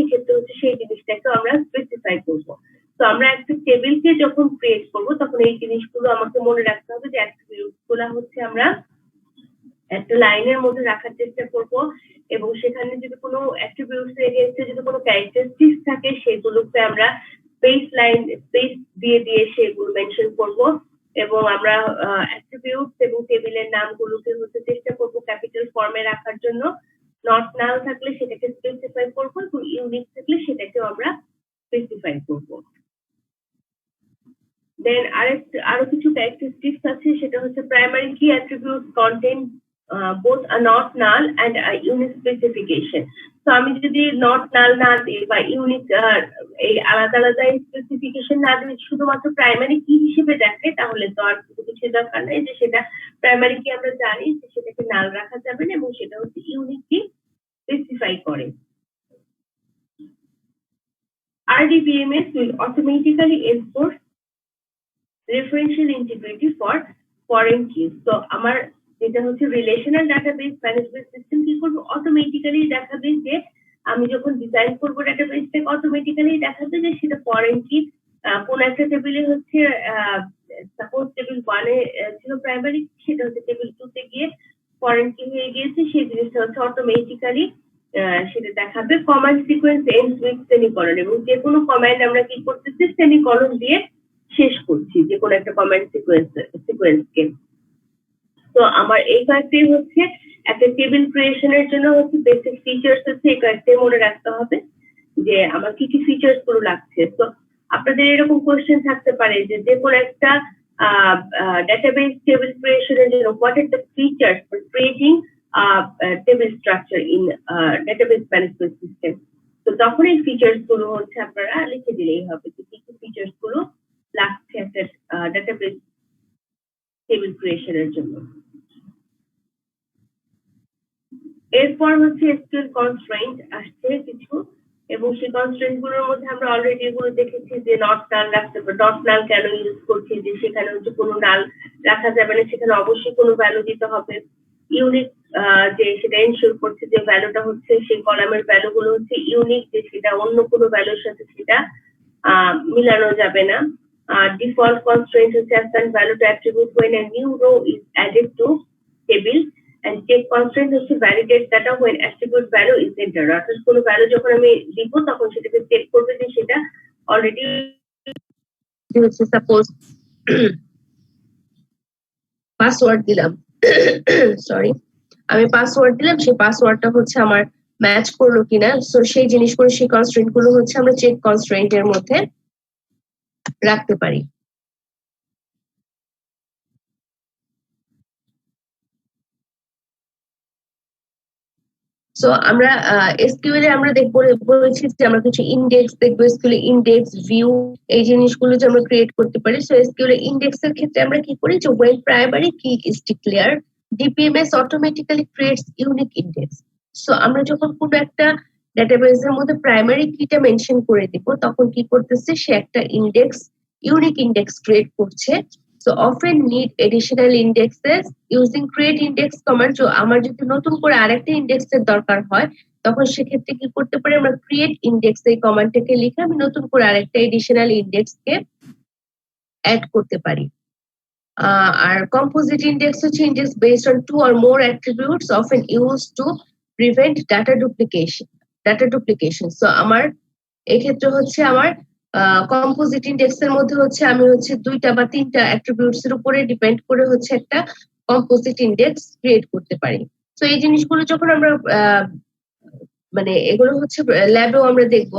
সেক্ষেত্রে হচ্ছে সেই জিনিসটাকে আমরা স্পেসিফাই করবো। তো আমরা একটা টেবিলকে যখন ক্রিয়েট করবো তখন এই জিনিসগুলো আমাকে মনে রাখতে হবে যে অ্যাট্রিবিউটস গুলা হচ্ছে আমরা একটা লাইনের মধ্যে রাখার চেষ্টা করব, এবং সেখানে যদি কোনো অ্যাট্রিবিউটস এগেইনস্টে যদি কোনো ক্যারেক্টারিস্টিক্স থাকে সেগুলোকে আমরা স্পেস দিয়ে সেগুলো মেনশন করব, এবং আমরা অ্যাট্রিবিউটস এবং টেবিলের নামগুলোকে হচ্ছে চেষ্টা করব ক্যাপিটাল ফর্মে রাখার জন্য। নট নাল থাকলে সেটাকে স্পেসিফাই করব, এবং ইউনিক থাকলে সেটাকেও আমরা স্পেসিফাই করব। দেন আরো কিছু ক্যারেক্টারিস্টিক্স আছে, সেটা হচ্ছে প্রাইমারি কি attributes content both a not null and a unique specification. তো আমি যদি not null না দিই বা ইউনিক এই আলাদা আলাদা স্পেসিফিকেশন না দিই, শুধুমাত্র প্রাইমারি কি হিসেবে দেখে, তাহলে তো আর কিছু দরকার নেই যে সেটা প্রাইমারি কি আমরা জানি যে সেটাকে নাল রাখা যাবে না, এবং সেটা হচ্ছে ইউনিক কি স্পেসিফাই করে। RDBMS will automatically enforce referential integrity for foreign keys. তো আমার যেটা হচ্ছে রিলেশনাল ডাটাবেস ম্যানেজমেন্ট সিস্টেম কি করবে, অটোমেটিক্যালি দেখাবে যে আমি যখন ডিজাইন করবো ডাটাবেসটাকে অটোমেটিক্যালি দেখাবে যে সেটা ফরেন কি কোন একটা টেবিলে হচ্ছে সাপোজ টেবিল 1 এ ছিল প্রাইমারি, সেটা হচ্ছে টেবিল 2 তে গিয়ে ফরেন কি হয়ে গিয়েছে, সেই জিনিসটা হচ্ছে অটোমেটিক্যালি সেটা দেখাবে। Command sequence ends with semicolon, এবং যে কোনো কমান্ড আমরা কি করতেছি সেমিকলন দিয়ে শেষ করছি যে কোনো একটা কমান্ড সিকোয়েন্সকে। তো আমার এই কয়েকটাই হচ্ছে একটা টেবিল ক্রিয়েশনের জন্য হচ্ছে বেসিক ফিচার্স হচ্ছে, এই কয়েকটাই মনে রাখতে হবে যে আমার কি কি ফিচার্স গুলো লাগছে। তো আপনাদের এরকম কোশ্চেন থাকতে পারে যে যে কোনো একটা database table creation জন্য what are the features for creating table structure in database management system। তো তখন এই ফিচার্স গুলো হচ্ছে আপনারা লিখে দিলেই হবে যে কি কি ফিচার্স গুলো লাগছে একটা database table creation এর জন্য। এরপর হচ্ছে SQL কনস্ট্রেইন্ট আসছে কিছু, এবং সেই কনস্ট্রেইন্ট গুলোর মধ্যে আমরা অলরেডি এগুলো দেখেছি যে নট নাল রাখতে হবে। ডট নাল কেন ইউজ করছি, যে সেখানে হচ্ছে কোনো নাল রাখা যাবে না, সেখানে অবশ্যই কোনো ভ্যালু দিতে হবে। ইউনিক যে সেটা এনশিওর করছে যে ভ্যালুটা হচ্ছে সেই কলামের ভ্যালু গুলো হচ্ছে ইউনিক, যে সেটা অন্য কোনো ভ্যালুর সাথে সেটা মিলানো যাবে না। ডিফল্ট কনস্ট্রেইন্ট হচ্ছে assign value to attribute when a new row is added to table, and check constraint হচ্ছে validate data when attribute value is entered। অর্থাৎ কোনো ভ্যালু যখন আমি দিব তখন সেটাকে চেক করবে যে সেটা অলরেডি হচ্ছে সাপোজ পাসওয়ার্ড দিলাম, সরি আমি পাসওয়ার্ড দিলাম, সেই পাসওয়ার্ডটা হচ্ছে আমার ম্যাচ করলো কিনা। সো সেই জিনিসগুলো সেই কনস্ট্রেইন্ট গুলো হচ্ছে আমরা চেক কনস্ট্রেইন্ট এর মধ্যে রাখতে পারি। সো আমরা এসকিউএল এ আমরা বলেছি যে আমরা কিছু ইনডেক্স দেখবো, এসকিউএল ইনডেক্স ভিউ এই জিনিসগুলো যে আমরা ক্রিয়েট করতে পারি। সো এসকিউএল ইনডেক্স এর ক্ষেত্রে আমরা কি করি যে when primary key is declared DBMS automatically creates unique index। So আমরা যখন কোনো একটা ডেটাবেস এর মধ্যে প্রাইমারি কিটা মেনশন করে দিব তখন কি করতেছে সে একটা ইনডেক্স ইউনিক ইনডেক্স ক্রিয়েট করছে। So often need additional indexes using create index command। তো আমার যদি নতুন করে আরেকটা ইন্ডেক্সের দরকার হয় তখন সেক্ষেত্রে কি করতে পারি, আমরা create index এই কমান্ডটাকে লিখে আমি নতুন করে আরেকটা এডিশনাল ইন্ডেক্সকে অ্যাড করতে পারি। আর composite index হচ্ছে index based on two or more attributes often used to prevent data duplication। So আমার এক্ষেত্রে হচ্ছে আমার কম্পোজিট ইন্ডেক্স এর মধ্যে হচ্ছে আমি হচ্ছে দুইটা বা তিনটা অ্যাট্রিবিউটস এর উপরে ডিপেন্ড করে হচ্ছে একটা কম্পোজিট ইন্ডেক্স ক্রিয়েট করতে পারি। তো এই জিনিসগুলো যখন আমরা মানে এগুলো হচ্ছে ল্যাবেও আমরা দেখব,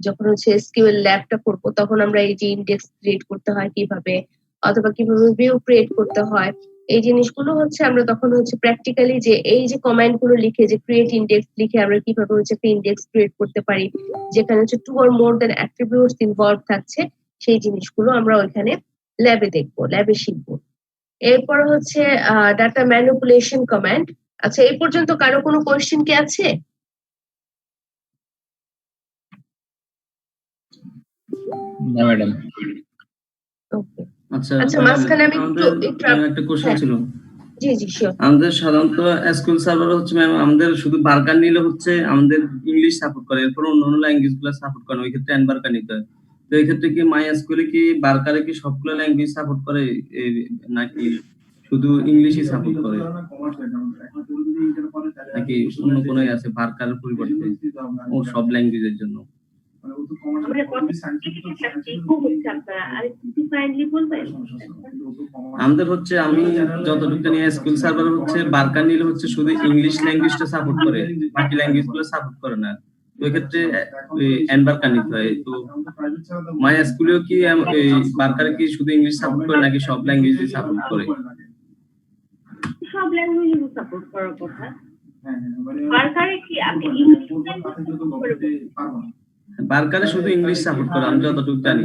যখন হচ্ছে এসকিউএল ল্যাবটা করব তখন আমরা এই যে ইন্ডেক্স ক্রিয়েট করতে হয় কিভাবে, অথবা কিভাবে ভিউ ক্রিয়েট করতে হয়, এই জিনিসগুলো হচ্ছে আমরা তখন হচ্ছে প্র্যাকটিক্যালি যে এই যে কমান্ড গুলো লিখে যে ক্রিয়েট ইন্ডেক্স লিখে আমরা কিভাবে হচ্ছে একটা ইন্ডেক্স ক্রিয়েট করতে পারি যেখানে হচ্ছে two or more than attributes involve থাকছে, সেই জিনিসগুলো আমরা ওইখানে ল্যাবে দেখবো, ল্যাবে শিখবো। এরপর হচ্ছে ডাটা ম্যানিপুলেশন কমান্ড। আচ্ছা, এই পর্যন্ত কারো কোনো কোয়েশ্চেন কি আছে? না ম্যাডাম। ওকে, আচ্ছা আচ্ছা মাঝখানে আমি একটু একটা কোশ্চেন ছিল। জি জি শিওর। আমাদের সাধারণত এসকিউএল সার্ভার হচ্ছে ম্যাম আমাদের শুধু বার্কার নিলে হচ্ছে আমাদের ইংলিশ সাপোর্ট করে, এরপর অন্য ল্যাঙ্গুয়েজ গুলো সাপোর্ট করে, ওই ক্ষেত্রে এনবার্কার নিতে হয়। তো এই ক্ষেত্রে কি মাইএসকিউএল কি বার্কারে কি সবগুলো ল্যাঙ্গুয়েজ সাপোর্ট করে নাকি শুধু ইংলিশই সাপোর্ট করে, নাকি অন্য কোনো আছে বার্কারের পরিবর্তে ও সব ল্যাঙ্গুয়েজের জন্য? আমাদের হচ্ছে আমি যতটুকু জানি এসকিউএল সার্ভার হচ্ছে বার্কার নিলে হচ্ছে শুধু ইংলিশ ল্যাঙ্গুয়েজটা সাপোর্ট করে, বাকি ল্যাঙ্গুয়েজ গুলো সাপোর্ট করে না। তো এই ক্ষেত্রে এনবার্কার নিতে হয়। তো মাইএসকিউএল কি বার্কারে কি শুধু ইংলিশ সাপোর্ট করে নাকি সব ল্যাঙ্গুয়েজই সাপোর্ট করে? সব ল্যাঙ্গুয়েজই সাপোর্ট করার কথা। বার্কারে কি আপনি ইংলিশ বার্কারে শুধু ইংলিশ সাপোর্ট করে আমি যতটুকু জানি।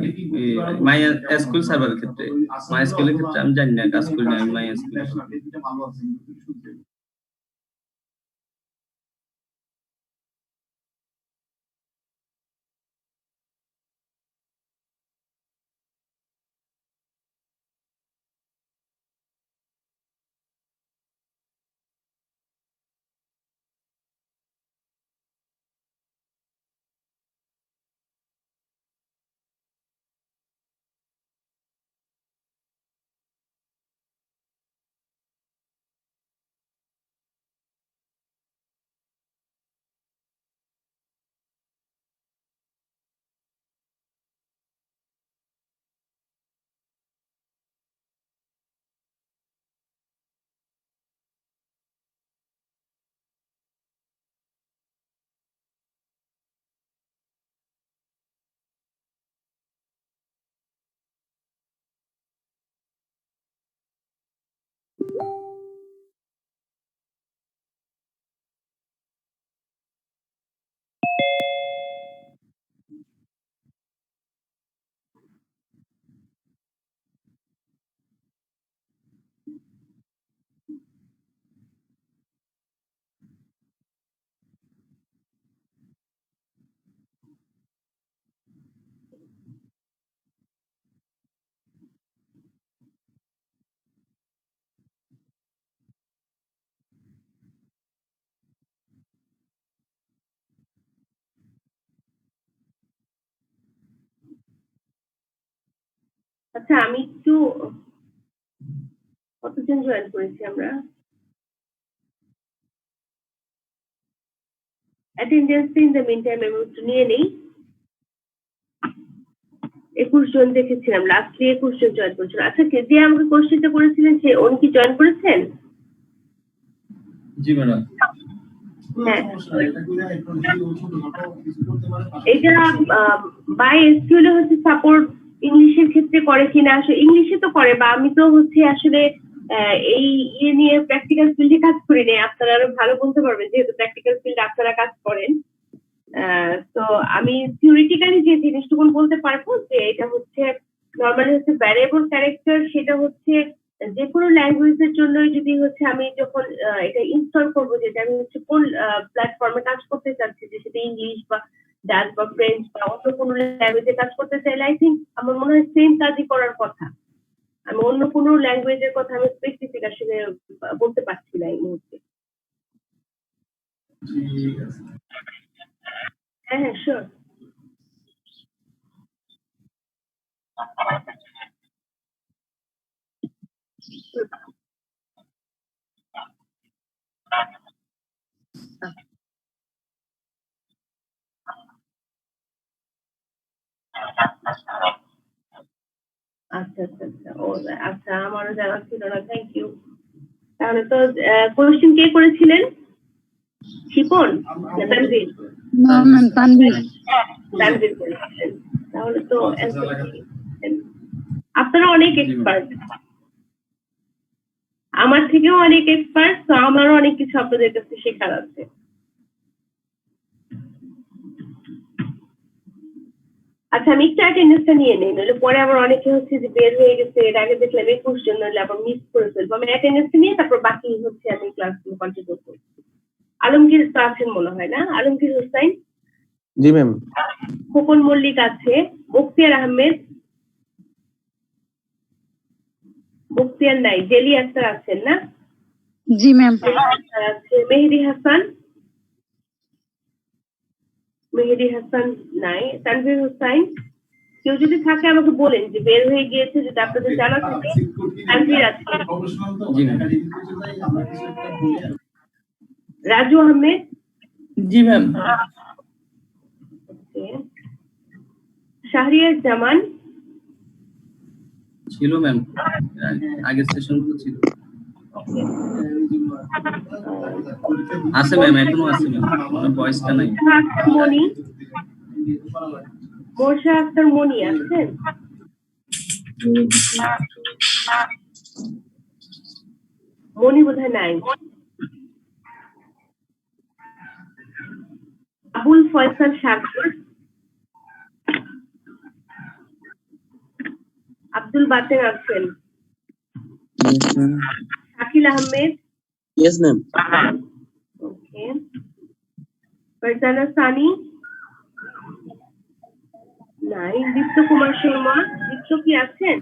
মাইএসকিউএল সার্ভারের ক্ষেত্রে, মাইএসকিউএল এর ক্ষেত্রে আমি জানি না, কাজ করি না আমি মাইএসকিউএল। আচ্ছা আমি একটু কতজন জয়েন করেছি আমরা? Attendance in the meantime আমি একটু নিয়ে নেই। 21 জন দেখেছিলাম, লাস্টলি 21 জন জয়েন করেছিল। আচ্ছা কে যে আমাকে কোশ্চেনটা করেছিলেন সে উনি কি জয়েন করেছেন? জি ম্যাডাম। হ্যাঁ, এটা বাই এসকিউএল হচ্ছে সাপোর্ট ইংলিশের ক্ষেত্রে করে কিনা, আসলে ইংলিশে তো করে, বা আমি তো হচ্ছে আসলে এই ইয়ে নিয়ে প্র্যাকটিক্যাল ফিল্ডে কাজ করি না, আপনারা আরো ভালো বলতে পারবেন যেহেতু প্র্যাকটিক্যাল ফিল্ডে আপনারা কাজ করেন। তো আমি থিওরিটিক্যালি যে জিনিসটুকু বলতে পারবো যে এটা হচ্ছে নর্মালি হচ্ছে ভ্যারিয়েবল ক্যারেক্টার, সেটা হচ্ছে যে কোনো ল্যাঙ্গুয়েজের জন্য যদি হচ্ছে আমি যখন এটা ইনস্টল করবো, যেটা আমি হচ্ছে কোন প্ল্যাটফর্মে কাজ করতে চাচ্ছি, যে সেটা ইংলিশ বা ডাচ বা ফ্রেঞ্চ বা অন্য কোনো ল্যাঙ্গুয়েজে কাজ করতে চাইলে আই থিঙ্ক আমার মনে হয় সেম কাজই করার কথা। আমি অন্য কোনো ল্যাঙ্গুয়েজের কথা আমি স্পেসিফিক আসলে বলতে পারছি না এই মুহূর্তে। হ্যাঁ হ্যাঁ শিওর। আচ্ছা আচ্ছা আচ্ছা, ও আচ্ছা, আমারও জানা ছিল না, থ্যাংক ইউ। তাহলে তো কোয়েশ্চেন কে করেছিলেন? শিপন না তানভীর? তানভীর করেছিলেন। তাহলে তো আপনারা অনেক এক্সপার্ট, আমার থেকেও অনেক এক্সপার্ট, তো আমারও অনেক কিছু আপনাদের কাছে শেখার আছে। আচ্ছা আমি একটু অ্যাটেন্ডেন্সটা নিয়ে নেই, নইলে পরে আবার অনেকে হচ্ছে যে বের হয়ে গেছে, এর আগে দেখলাম 21 জন, নইলে আবার মিস করে ফেলবো। আমি অ্যাটেন্ডেন্সটা নিয়ে তারপর বাকি হচ্ছে আমি ক্লাসগুলো কন্টিনিউ করবো। আলমগীর তো আছেন মনে হয়, না? আলমগীর হোসাইন? জি ম্যাম। খোকন মল্লিক আছে, মুক্তিয়ার আহমেদ, মুক্তিয়ার নাই, জেলি আক্তার আছেন না? জি ম্যাম। মেহেদি হাসান, মেহেদি হাসান নাই। তানভীর হোসাইন, কেউ যদি থাকে আমাকে বলেন যে বের হয়ে গিয়েছে, যদি আপনাদের জানা থাকে। তানভীর আছে। জি ম্যাম। রাজু আহমেদ, জি ম্যাম। শাহরিয়ার জামান ছিল ম্যাম, আগের সেশন তো ছিল। আছে ম্যাম, এখনো আছে ম্যাম, ভয়েসটা নাই। মনি, মোর্শা আক্তার মনি আছেন? মনি বোধহয় নাই। আবুল ফয়সাল সাগর, আব্দুল বাতেন আছেন? শাকিল আহমেদ? Yes, ma'am. ওকে। ফারজানা সানি নাই। দীপ্ত কুমার শর্মা, দীপ্ত কি আছেন?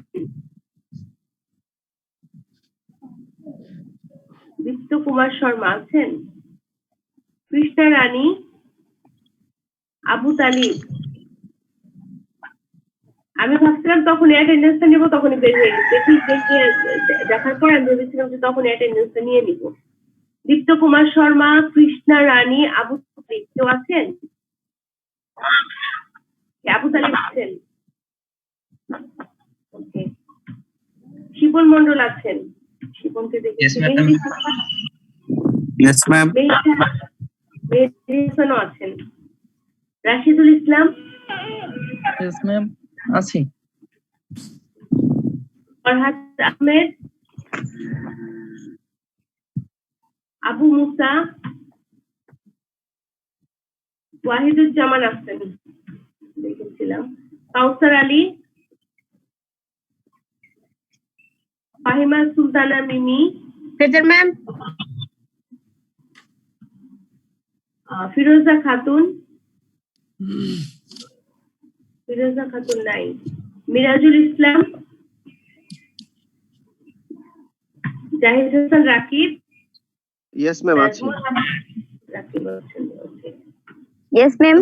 দীপ্ত কুমার শর্মা আছেন? কৃষ্ণা রানী, আবু তালিব। আমি ভাবছিলাম তখন অ্যাটেন্ডেন্সটা নেবো, তখনই বের হয়ে গেছে। দেখার পর আমি ভেবেছিলাম যে তখন অ্যাটেন্ডেন্সটা নিয়ে নিব। দীপ্ত কুমার শর্মা, কৃষ্ণা রানী, আবু তালিব কেউ আছেন? আবু তালিব আছেন? ওকে। শিপন মন্ডল আছেন? শিপনকে দেখেছি। মেহেদি হাসান? Yes, ma'am. মেহেদি হাসানও আছেন। রাশিদুল ইসলাম? Yes, ma'am. আছি। ফরহাদ আহমেদ? আবু মুসা? ওয়াহিদুজ্জামান আছেন দেখেছিলাম। কাউসার আলী? ফাহিমা সুলতানা মিমি? Present ma'am. ফিরোজা খাতুন? ফিরোজা খাতুন নাই। মিরাজুল ইসলাম? জাহিদ হাসান রাকিব? Yes, ma'am. আছি। রাকিব আছেন, okay. Yes ma'am.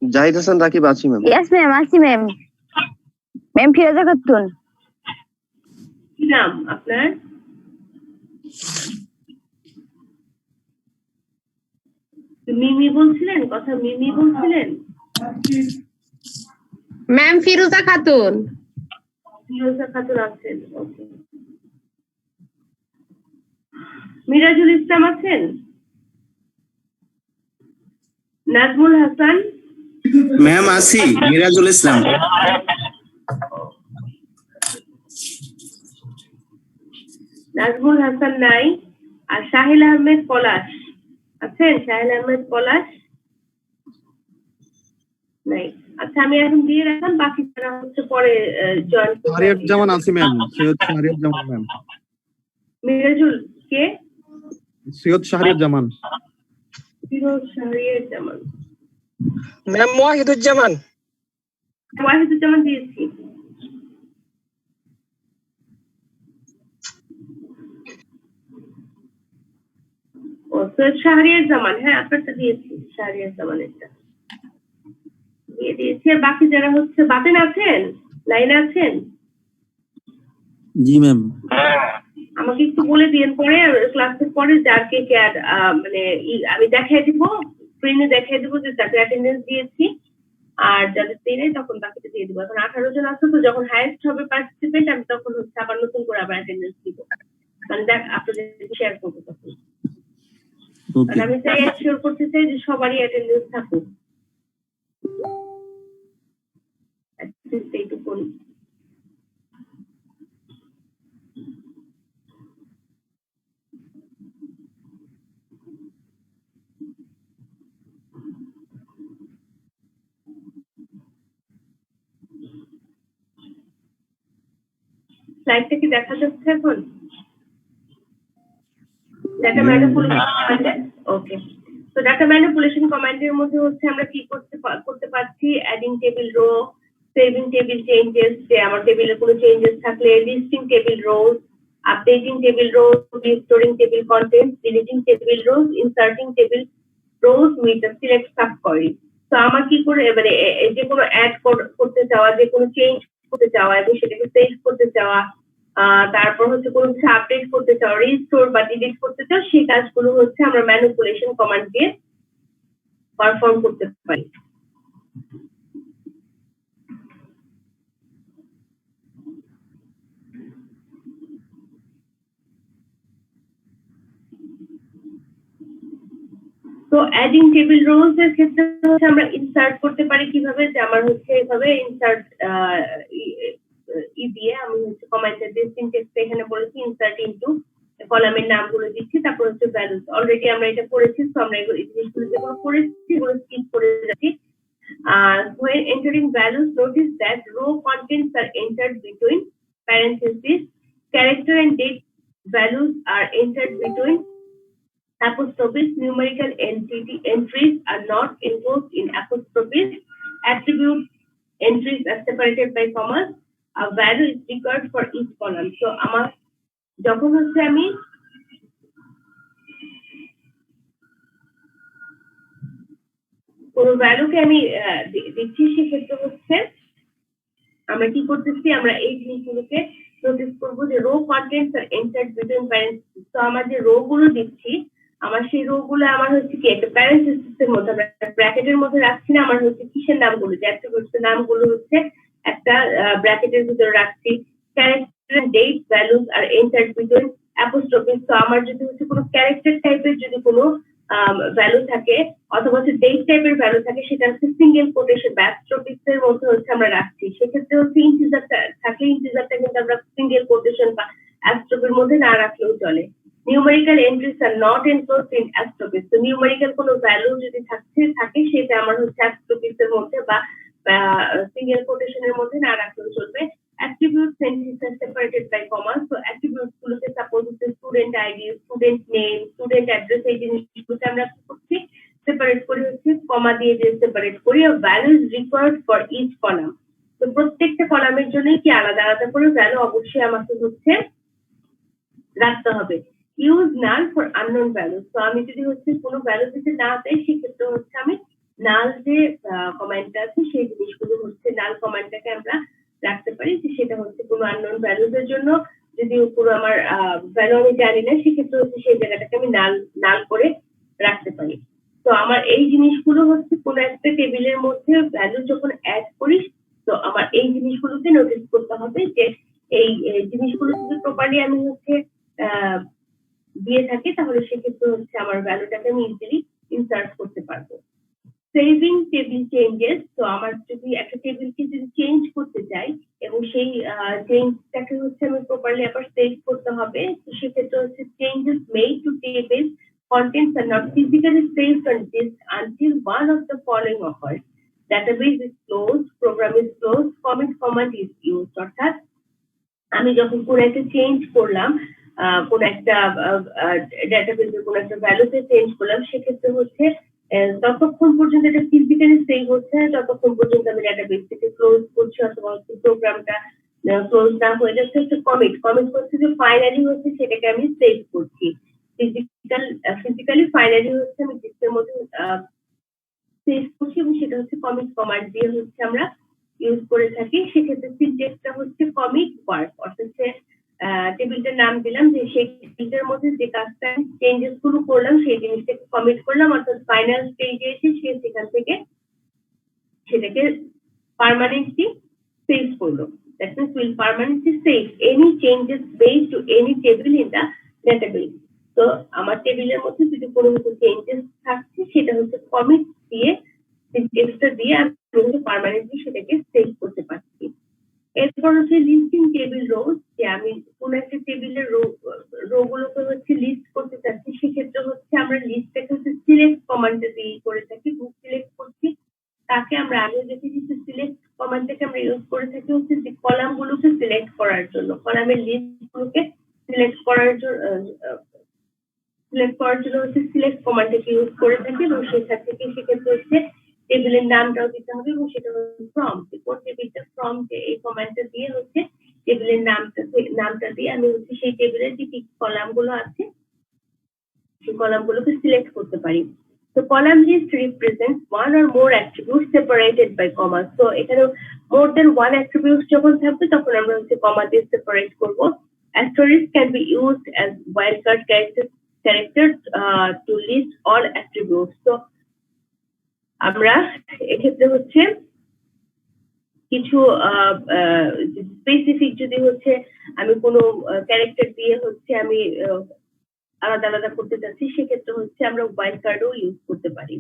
Zahid Hasan Rakib আছি, ম্যাম। ইয়েস ম্যাম, আছি ম্যাম। ম্যাম ফিরোজা খাতুন। কি নাম আপনার? মিমি বলছিলেন, কথা মিমি বলছিলেন? ম্যাম ফিরোজা খাতুন। ফিরোজা খাতুন আছেন, ওকে। মিরাজুল ইসলাম আছেন? নাজমুল হাসান? ম্যাম আছি, মিরাজুল ইসলাম। নাজমুল হাসান নাই। আর সাহিল আহমেদ পলাশ আছেন? সাহিল আহমেদ পলাশ নাই। আচ্ছা, আমি এখন দিয়ে রাখলাম, বাকি যারা হচ্ছে পরে জয়েন করবে। শাহরিয়ার জামান আছি ম্যাম, সৈয়দ শাহরিয়ার জামান ম্যাম। মিরাজুল কে? সৈয়দ শাহরিয়ার জামান। ফিরোজ শাহরিয়ার জামান। ম্যাম ওয়াহিদুজ্জামান। ওয়াহিদুজ্জামান দিয়েছি। ও সৈয়দ শাহরিয়ার জামান, হ্যাঁ আপনারটা দিয়েছি, শাহরিয়ার জামানেরটা দিয়ে দিয়েছি। আর বাকি যারা হচ্ছে বাতেন আছেন, লাইনে আছেন? জি ম্যাম। আমাকে একটু বলে দিন পরে, ক্লাসের পরে যার কে কে মানে আমি দেখাই দিব, স্ক্রিনে দেখাই দিব যে যাকে অ্যাটেন্ডেন্স দিয়েছি, আর যাদের দিই নাই তখন বাকিটা দিয়ে দিব। এখন 18 জন আছে, তো যখন হাইয়েস্ট হবে পার্টিসিপেন্ট আমি তখন হচ্ছে আবার নতুন করে আবার অ্যাটেন্ডেন্স দিব, মানে দেখ আপনাদের শেয়ার করবো তখন। কারণ আমি চাই এনশিওর করতে চাই যে সবারই অ্যাটেন্ডেন্স থাকুক। এইটুকু স্লাইডটা কি দেখা যাচ্ছে এখন? ডাটা ম্যানিপুলেশন, ওকে। তো ডাটা ম্যানিপুলেশন কমান্ডের মধ্যে হচ্ছে আমরা কি করতে পারছি, adding table row, saving table changes, যে আমার টেবিলে কোনো চেঞ্জেস থাকলে, listing table rose, updating table rose, restoring table content, deleting table rose, inserting table rose with a select sub query. তো আমার কি করে মানে যে কোনো অ্যাড করতে চাওয়া, যে কোনো চেঞ্জ করতে চাওয়া এবং সেটাকে সেভ করতে চাওয়া, তারপর হচ্ছে কোনো কিছু আপডেট করতে চাওয়া, রিস্টোর বা ডিলিট করতে চাওয়া, সেই কাজগুলো হচ্ছে আমরা ম্যানিপুলেশন কমান্ড দিয়ে পারফর্ম করতে পারি। তো অ্যাডিং টেবিল রোলস এর ক্ষেত্রে হচ্ছে আমরা ইনসার্ট করতে পারি কিভাবে, যে আমার হচ্ছে এইভাবে ইনসার্ট দিয়ে আমি হচ্ছে কমান্ডের যে সিনট্যাক্সটা এখানে বলেছি, ইনসার্ট ইনটু কলামের নামগুলো দিচ্ছি, তারপর হচ্ছে ভ্যালুস। অলরেডি আমরা এটা করেছি, তো আমরা এই জিনিসগুলো যেগুলো করেছি এগুলো স্কিপ করে যাচ্ছি। When entering values, notice that row contents are entered between parentheses. Character and date values are entered between apostrophes. Numerical entries are not enclosed in apostrophes. Attribute entries are separated by commas. A value is required for each column. So আমার যখন হচ্ছে আমি কোনো ভ্যালুকে আমি দিচ্ছি, সেক্ষেত্রে হচ্ছে আমরা কি করতেছি, আমরা এই জিনিসগুলোকে নোটিস করবো যে রো কন্টেন্টস আর এন্টার্ড বিটুইন প্যারেন্থেসিস। তো আমার যে রো গুলো দিচ্ছি, আমার সেই রো গুলো আমার হচ্ছে কি একটা প্যারেন্থেসিস এর মধ্যে, আমরা ব্র্যাকেটের মধ্যে রাখছি না, আমার হচ্ছে কিসের নামগুলো, যে অ্যাট্রিবিউটস এর নামগুলো হচ্ছে একটা ব্র্যাকেটের ভিতরে রাখছি। Character and date values are entered between apostrophes. তো আমার যদি হচ্ছে কোনো ক্যারেক্টার টাইপের যদি কোনো ভ্যালু থাকে অথবা হচ্ছে ডেট টাইপের ভ্যালু থাকে, সেটা হচ্ছে সিঙ্গেল কোটেশন বা অ্যাপোস্ট্রফিস এর মধ্যে হচ্ছে আমরা রাখছি। সেক্ষেত্রে হচ্ছে ইন্টিজারটা থাকলে ইন্টিজারটা কিন্তু আমরা সিঙ্গেল কোটেশন বা অ্যাপোস্ট্রফির মধ্যে না রাখলেও চলে। Numerical entries are not enclosed in apostrophes. তো নিউমেরিক্যাল কোনো ভ্যালু যদি থাকে সেটা আমার হচ্ছে অ্যাপোস্ট্রফিস এর মধ্যে বা সিঙ্গেল কোটেশনের মধ্যে না রাখলেও চলবে। Attributes entries are separated by commas. So attributes গুলোকে সাপোজ হচ্ছে student ID, student name, student address, এই জিনিসগুলোকে আমরা কি করছি, সেপারেট করে হচ্ছে কমা দিয়ে যে সেপারেট করি। Value is required for each column. তো প্রত্যেকটা কলামের জন্য কি আলাদা আলাদা করে ভ্যালু অবশ্যই আমাকে হচ্ছে রাখতে হবে। Use null for unknown value. তো আমি যদি হচ্ছে কোনো ভ্যালু দিতে না চাই, সেক্ষেত্রে হচ্ছে আমি নাল যে কমান্ডটা আছে সেই জিনিসগুলো হচ্ছে নাল কমান্ডটাকে আমরা রাখতে পারি, যে সেটা হচ্ছে কোনো আননোন ভ্যালুজ এর জন্য যদি পুরো আমার ভ্যালু আমি জানি না, সেক্ষেত্রে হচ্ছে সেই জায়গাটাকে আমি নাল করে রাখতে পারি। তো আমার এই জিনিসগুলো হচ্ছে কোনো একটা টেবিলের মধ্যে ভ্যালু যখন অ্যাড করি, তো আমার এই জিনিসগুলোকে নোটিস করতে হবে যে এই জিনিসগুলো যদি প্রপারলি আমি হচ্ছে দিয়ে থাকি, তাহলে সেক্ষেত্রে হচ্ছে আমার ভ্যালুটাকে আমি ইজিলি ইনসার্ট করতে পারবো। Saving table changes. তো আমার যদি একটা টেবিলকে যদি চেঞ্জ করতে চাই এবং সেই চেঞ্জটাকে হচ্ছে আমি প্রপারলি আবার সেভ করতে হবে, তো সেক্ষেত্রে হচ্ছে changes made to table contents are not physically saved on disk until one of the following occurs. Database is closed, program is closed, commit command is used. অর্থাৎ আমি যখন কোনো একটা চেঞ্জ করলাম, কোন একটা ডেটাবেসের কোন একটা ভ্যালুতে চেঞ্জ করলাম, সেক্ষেত্রে হচ্ছে ততক্ষণ পর্যন্ত এটা ফিজিক্যালি সেভ হচ্ছে না, ততক্ষণ পর্যন্ত আমি ডেটাবেস থেকে ক্লোজ করছি অথবা প্রোগ্রামটা ক্লোজ না হয়ে যাচ্ছে হচ্ছে কমিট করছি, যে ফাইনালি হচ্ছে সেটাকে আমি সেভ করছি। ফিজিক্যালি ফাইনালি হচ্ছে আমি ডিস্কের মধ্যে সেভ করছি এবং সেটা হচ্ছে কমিট কমান্ড দিয়ে হচ্ছে আমরা ইউজ করে থাকি। সেক্ষেত্রে সিনট্যাক্সটা হচ্ছে কমিট ওয়ার্ক, অর্থাৎ টেবিলটার নাম দিলাম যে সেই টেবিলটার মধ্যে যে কাজটা চেঞ্জেস গুলো করলাম সেই জিনিসটাকে কমিট করলাম, অর্থাৎ ফাইনাল স্টেজে এসে সে সেখান থেকে সেটাকে পার্মানেন্টলি সেভ করলো। That means will permanently save any changes based to any table in the database. তো আমার টেবিলের মধ্যে যদি কোনো কিছু চেঞ্জেস থাকছে, সেটা হচ্ছে কমিট দিয়ে সিনট্যাক্সটা দিয়ে আমি পার্মানেন্টলি সেটাকে সেভ করতে পারছি। এরপর হচ্ছে লিস্টিং টেবিল রোজ, যে আমি কোন একটা টেবিলের রো গুলোকে হচ্ছে লিস্ট করতে চাচ্ছি, সেক্ষেত্রে হচ্ছে আমরা লিস্টটাকে হচ্ছে সিলেক্ট কমান্ডে দিয়ে করে থাকি। বুক সিলেক্ট করছি, তাকে আমরা আগে দেখেছি যে সিলেক্ট কমান্ডটাকে আমরা ইউজ করে থাকি হচ্ছে যে কলাম গুলোকে সিলেক্ট করার জন্য, কলামের লিস্ট গুলোকে সিলেক্ট করার জন্য হচ্ছে সিলেক্ট কমান্ডটাকে ইউজ করে থাকি এবং সেখান থেকে সেক্ষেত্রে হচ্ছে টেবিলের নামটাও দিতে হবে এবং সেটা হচ্ছে ফ্রম, কোন টেবিলটা ফ্রম, এই কমান্ডটা দিয়ে হচ্ছে টেবিলের নামটা দিয়ে আমি হচ্ছে সেই টেবিলের যে কলাম গুলো আছে সেই কলাম গুলোকে সিলেক্ট করতে পারি। তো column list represents one or more attribute separated by comma. তো এখানে মোর দেন ওয়ান অ্যাট্রিবিউট যখন থাকবে তখন আমরা হচ্ছে কমা দিয়ে সেপারেট করব। Asterisk can be used as wildcard characters to list all attributes. So আমরা এক্ষেত্রে হচ্ছে কিছু স্পেসিফিক যদি হচ্ছে আমি কোনো ক্যারেক্টার দিয়ে হচ্ছে আমি আলাদা আলাদা করতে চাচ্ছি সেক্ষেত্রে হচ্ছে আমরা ওয়াইল্ড কার্ডও ইউজ করতে পারি।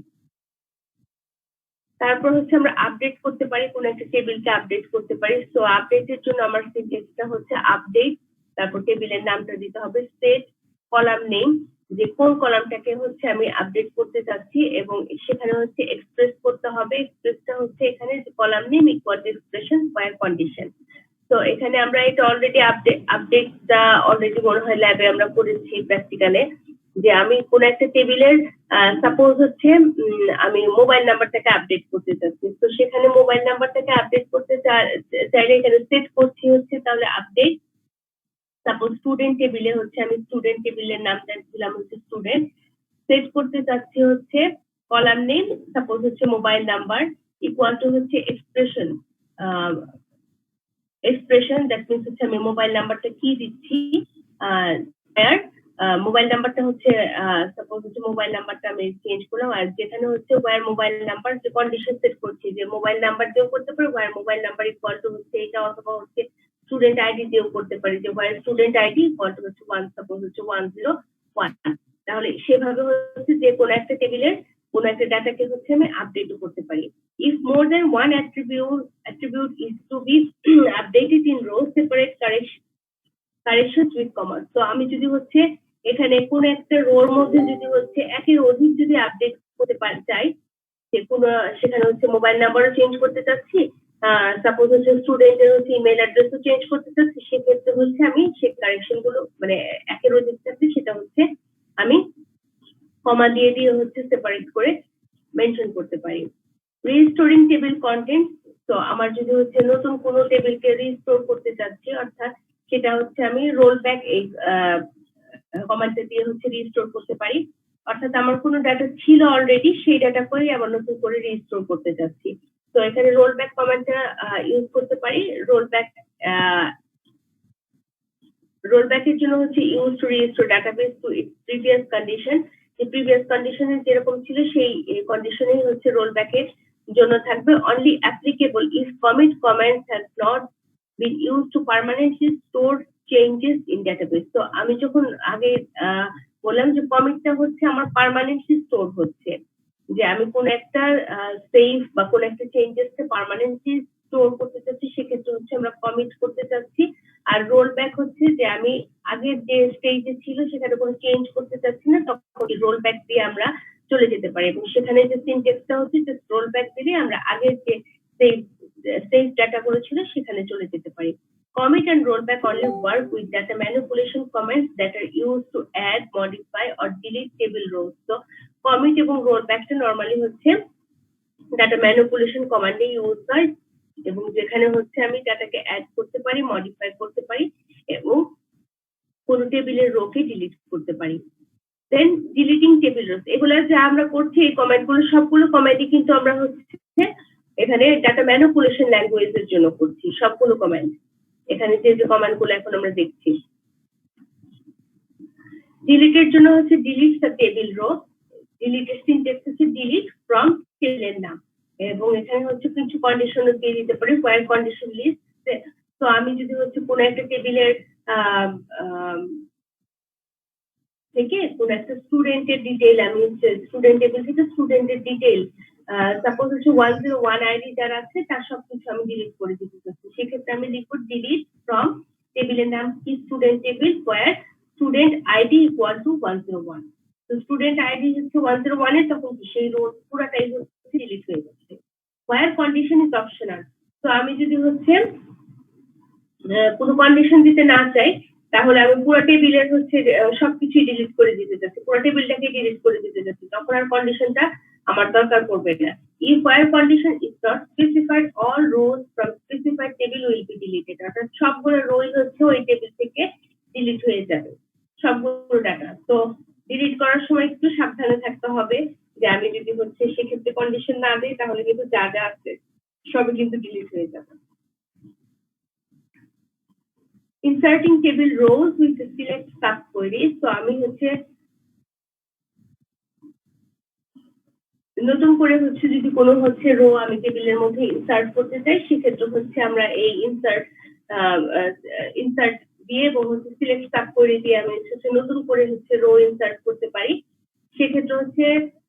তারপর হচ্ছে আমরা আপডেট করতে পারি, কোন একটা টেবিলকে আপডেট করতে পারি। সো আপডেটের জন্য আমার সিনট্যাক্সটা হচ্ছে আপডেট, তারপর টেবিলের নামটা দিতে হবে সেট কলাম নেম, যে কোন কলামটাকে হচ্ছে আমি আপডেট করতে চাচ্ছি, এবং সেখানে হচ্ছে এক্সপ্রেস করতে হবে। এক্সপ্রেসটা হচ্ছে এখানে যে column name equal to expression where condition. তো এখানে আমরা এটা অলরেডি আপডেটটা অলরেডি মনে হয় ল্যাবে আমরা করেছি প্র্যাকটিক্যালে, যে আমি কোন একটা টেবিলের সাপোজ হচ্ছে আমি মোবাইল নাম্বারটাকে আপডেট করতে চাচ্ছি। তো সেখানে মোবাইল নাম্বারটাকে আপডেট করতে চাইলে এখানে সেট করছি হচ্ছে তাহলে আপডেট। সাপোজ স্টুডেন্ট টেবিলে হচ্ছে আমি স্টুডেন্ট টেবিলের নামটা দিলাম হচ্ছে স্টুডেন্ট, সেট করতে চাচ্ছি হচ্ছে কলাম নেম সাপোজ হচ্ছে মোবাইল নাম্বার ইকুয়াল টু হচ্ছে এক্সপ্রেশন। এক্সপ্রেশন দ্যাট মিনস হচ্ছে আমি মোবাইল নাম্বারটা কি দিচ্ছি, মোবাইল নাম্বারটা হচ্ছে সাপোজ হচ্ছে মোবাইল নাম্বারটা আমি চেঞ্জ করলাম, আর যেখানে হচ্ছে ওয়্যার মোবাইল নাম্বার যে কন্ডিশন সেট করছি যে মোবাইল নাম্বার দিয়েও করতে পারি, where mobile number equal to হচ্ছে এটা, অথবা হচ্ছে স্টুডেন্ট আইডি দিয়েও করতে পারি যে where student ID equal to হচ্ছে 1 সাপোজ হচ্ছে 101। তাহলে সেভাবে হচ্ছে যে কোনো একটা টেবিলের কোন একটা ডাটাকে হচ্ছে আমি আপডেট করতে পারি। If more than one attribute is to be updated in row, separate corrections with commas. তো আমি যদি হচ্ছে এখানে কোন একটা রোর মধ্যে যদি হচ্ছে একের অধিক যদি আপডেট করতে চাই, যে কোন সেখানে হচ্ছে মোবাইল নাম্বারও চেঞ্জ করতে চাচ্ছি, সাপোজ হচ্ছে স্টুডেন্টের হচ্ছে ইমেল অ্যাড্রেসও চেঞ্জ করতে চাচ্ছি, সেক্ষেত্রে হচ্ছে আমি সেই কারেকশন গুলো মানে একের অধিক থাকলে সেটা হচ্ছে আমি কমা দিয়ে দিয়ে হচ্ছে সেপারেট করে মেনশন করতে পারি। রিস্টোরিং টেবিল কন্টেন্ট, তো আমার যদি হচ্ছে নতুন কোনো টেবিলকে রিস্টোর করতে চাচ্ছি, অর্থাৎ সেটা হচ্ছে আমি রোল ব্যাক এই কমান্ডটা দিয়ে হচ্ছে রিস্টোর করতে পারি। অর্থাৎ আমার কোনো ডাটা ছিল অলরেডি, সেই ডাটা করে আবার নতুন করে রিস্টোর করতে চাচ্ছি। তো এখানে রোল ব্যাক কমান্ডটা ইউজ করতে পারি। রোল ব্যাকের জন্য হচ্ছে use to restore database to its previous condition, যে প্রিভিয়াস কন্ডিশনে যেরকম ছিল সেই কন্ডিশনেই হচ্ছে রোল ব্যাকের জন্য থাকবে। Only applicable if commit commands have not been use to permanently store changes in database. তো আমি যখন আগে বললাম যে কমিটটা হচ্ছে আমার পার্মানেন্টলি স্টোর হচ্ছে, যে আমি কোন একটা সেভ বা কোন একটা চেঞ্জেসকে পার্মানেন্টলি স্টোর করতে চাচ্ছি, সেক্ষেত্রে হচ্ছে আমরা কমিট করতে চাচ্ছি। আর রোল ব্যাক হচ্ছে যে আমি আগের যে স্টেজে ছিল সেখানে কোনো চেঞ্জ করতে চাচ্ছি না, তখন রোল ব্যাক দিয়ে আমরা চলে যেতে পারি, এবং সেখানে যে সিনট্যাক্সটা হচ্ছে যে রোল ব্যাক দিলে আমরা আগের যে সেভ ডাটা গুলো ছিল সেখানে চলে যেতে পারি। Commit and rollback only work with data manipulation commands that are used to add, modify or delete table rows. So commit এবং rollbackটা নরমালি হচ্ছে ডাটা ম্যানিপুলেশন কমান্ডে ইউজ হয়, এবং যেখানে হচ্ছে আমি ডাটাকে অ্যাড করতে পারি, মডিফাই করতে পারি এবং কোন টেবিলের রোকে ডিলিট করতে পারি। দেন ডিলিটিং টেবিল রোস, এগুলো যা আমরা করছি এই কমান্ডগুলো সবগুলো কমান্ডই কিন্তু আমরা হচ্ছে এখানে ডাটা ম্যানিপুলেশন ল্যাঙ্গুয়েজের জন্য করছি সবগুলো কমান্ড। এখানে যে যে কমান্ডগুলো এখন আমরা দেখছি, ডিলিটের জন্য হচ্ছে ডিলিট দ্য টেবিল রো, ডিলিটের সিনট্যাক্স হচ্ছে ডিলিট ফ্রম টেবিলের নাম, এবং এখানে হচ্ছে কিছু কন্ডিশনও দিয়ে দিতে পারি, হোয়াইল কন্ডিশন লিস্ট। তো আমি যদি হচ্ছে কোনো একটা টেবিলের থেকে কোন একটা স্টুডেন্টের ডিটেইল, আমি স্টুডেন্ট টেবিল থেকে স্টুডেন্টের ডিটেইল সাপোজ হচ্ছে 101 আইডি যারা আছে তার সবকিছু আমি ডিলিট করে দিতে চাচ্ছি, সেক্ষেত্রে আমি লিখব ডিলিট ফ্রম টেবিলের নাম কি student table where student ID equal to 101। তো স্টুডেন্ট আইডি হচ্ছে 101 এ তখন সেই রো পুরোটাই হচ্ছে ডিলিট হয়ে যাচ্ছে। ওয়্যার কন্ডিশন ইজ অপশনাল, তো আমি যদি হচ্ছে কোনো কন্ডিশন দিতে না চাই তাহলে আমি পুরো টেবিলের হচ্ছে সবকিছুই ডিলিট করে দিতে চাচ্ছি, পুরো টেবিলটাকে ডিলিট করে দিতে চাচ্ছি, তখন আর কন্ডিশনটা আমার দরকার পড়বে না। If where condition is not specified, all rows from specified table will be deleted. অর্থাৎ সবগুলো রোই হচ্ছে ওই টেবিল থেকে ডিলিট হয়ে যাবে সবগুলো ডাটা। তো ডিলিট করার সময় একটু সাবধানে থাকতে হবে যে আমি যদি হচ্ছে সেক্ষেত্রে কন্ডিশন না দিই তাহলে কিন্তু যা যা আছে সবই কিন্তু ডিলিট হয়ে যাবে। Inserting table rows with the select subqueries. So আমি হচ্ছে নতুন করে হচ্ছে যদি কোনো হচ্ছে রো আমি টেবিলের মধ্যে ইনসার্ট করতে চাই সেক্ষেত্রে হচ্ছে আমরা এই ইনসার্ট দিয়ে এবং হচ্ছে সিলেক্ট সাবকোয়েরি দিয়ে আমি হচ্ছে নতুন করে হচ্ছে রো ইনসার্ট করতে পারি। সেক্ষেত্রে হচ্ছে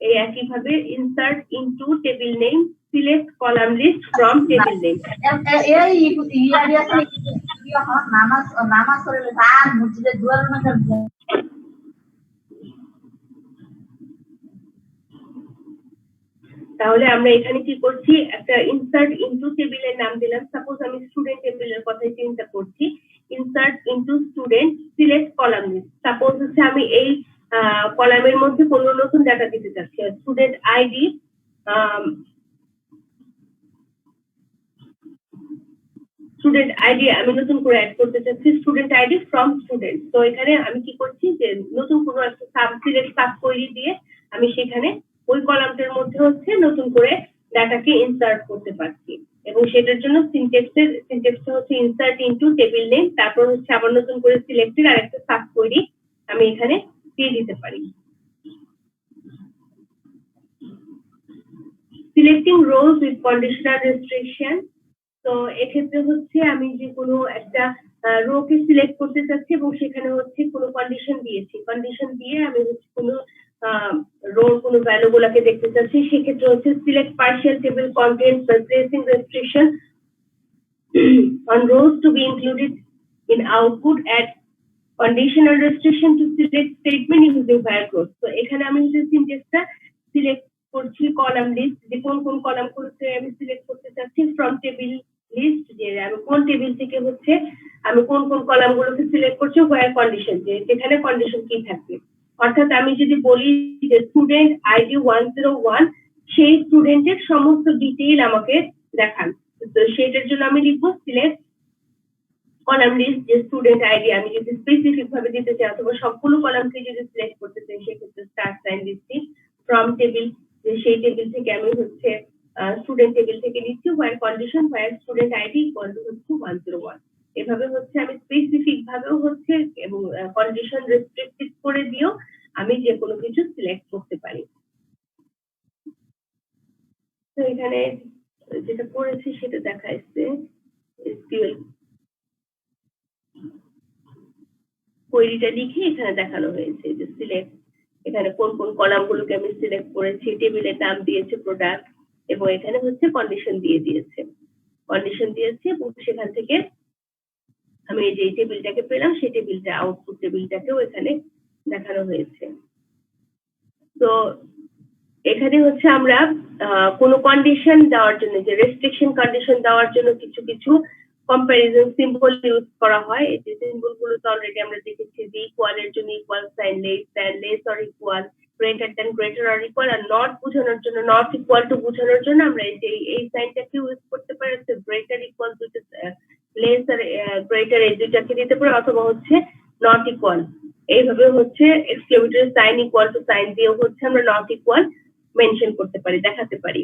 এই একইভাবে insert into table name select column list from table name. তাহলে আমরা এখানে কি করছি একটা ইনসার্ট ইনটু টেবিলের নাম দিলাম। সাপোজ আমি স্টুডেন্ট টেবিলের কথাই চিন্তা করছি, insert into student select column list. Suppose হচ্ছে আমি এই কলামের মধ্যে কোনো নতুন ডাটা দিতে চাচ্ছি, স্টুডেন্ট আইডি আমি নতুন করে অ্যাড করতে চাচ্ছি স্টুডেন্ট আইডি ফ্রম স্টুডেন্ট। তো এখানে আমি কি করছি যে নতুন কোনো একটা সিলেক্ট সাবকোয়েরি দিয়ে আমি সেখানে ওই কলামটার মধ্যে হচ্ছে নতুন করে ডাটাকে ইনসার্ট করতে পারছি এবং সেটার জন্য সিনট্যাক্সটা হচ্ছে ইনসার্ট ইনটু টেবিল নেম, তারপর হচ্ছে আবার নতুন করে সিলেক্টেড আর একটা সাবকোয়েরি আমি এখানে দিয়ে দিতে পারি। Selecting rose with conditional restriction. তো এক্ষেত্রে হচ্ছে আমি যে কোনো একটা রোকে সিলেক্ট করতে চাচ্ছি এবং সেখানে হচ্ছে কোনো কন্ডিশন দিয়েছি, কন্ডিশন দিয়ে আমি হচ্ছে কোনো রোর কোনো ভ্যালু গুলাকে দেখতে চাচ্ছি সেক্ষেত্রে হচ্ছে select partial table contents by placing restriction on rows to be included in output at conditional restriction to select statement using where clause। তো এখানে আমি হচ্ছে সিনট্যাক্সটা সিলেক্ট করছি কলাম লিস্ট, যে কোন কোন কলাম গুলোকে আমি সিলেক্ট করতে চাচ্ছি ফ্রম টেবিল লিস্ট, যে আমি কোন টেবিল থেকে হচ্ছে আমি কোন কোন কলাম গুলোকে সিলেক্ট করছি where condition, যে যেখানে কন্ডিশন কি থাকবে। অর্থাৎ আমি যদি বলি যে স্টুডেন্ট আইডি 101 সেই স্টুডেন্টের সমস্ত ডিটেইল আমাকে দেখান, তো সেটার জন্য আমি লিখবো সিলেক্ট কলাম লিস্ট যে স্টুডেন্ট আইডি আমি যদি স্পেসিফিক ভাবে দিতে চাই অথবা সবগুলো কলামকে যদি সিলেক্ট করতে চাই সেক্ষেত্রে স্টার সাইন দিচ্ছি ফ্রম টেবিল, যে সেই টেবিল থেকে আমি হচ্ছে স্টুডেন্ট টেবিল থেকে নিচ্ছি where condition where student id equal to হচ্ছে 101। এভাবে হচ্ছে আমি স্পেসিফিক ভাবেও হচ্ছে এবং কন্ডিশন রেস্ট্রিক্টেড করে দিও আমি যে কোনো কিছু সিলেক্ট করতে পারি। তো এখানে যেটা করেছি সেটা দেখাইছে এসকিউএল কোয়েরিটা লিখে এখানে দেখানো হয়েছে যে সিলেক্ট, এখানে কোন কোন কলাম গুলোকে আমি সিলেক্ট করেছি, টেবিলের নাম দিয়েছে প্রোডাক্ট এবং এখানে হচ্ছে কন্ডিশন দিয়েছে এবং সেখান থেকে আমি যে টেবিলটাকে পেলাম সেই টেবিলটা আউটপুট টেবিলটাকেও এখানে দেখানো হয়েছে। তো এখানে হচ্ছে আমরা কোনো কন্ডিশন দেওয়ার জন্য যে রেস্ট্রিকশন কন্ডিশন দেওয়ার জন্য কিছু কিছু কম্পারিজন সিম্বল ইউজ করা হয়। এই যে সিম্বল গুলো তো অলরেডি আমরা দেখেছি যে ইকুয়াল এর জন্য equal sign, less or equal, greater than greater or equal, আর নট বোঝানোর জন্য নট ইকুয়াল টু বোঝানোর জন্য আমরা এই সাইনটাকে ইউজ করতে পারি, গ্রেটার ইকুয়াল দুটো লেস আর গ্রেটার এই দুইটাকে দিতে পারি অথবা হচ্ছে নট ইকুয়াল, এইভাবে হচ্ছে exclamatory sign equal to sign দিয়ে হচ্ছে আমরা নট ইকুয়াল মেনশন করতে পারি, দেখাতে পারি।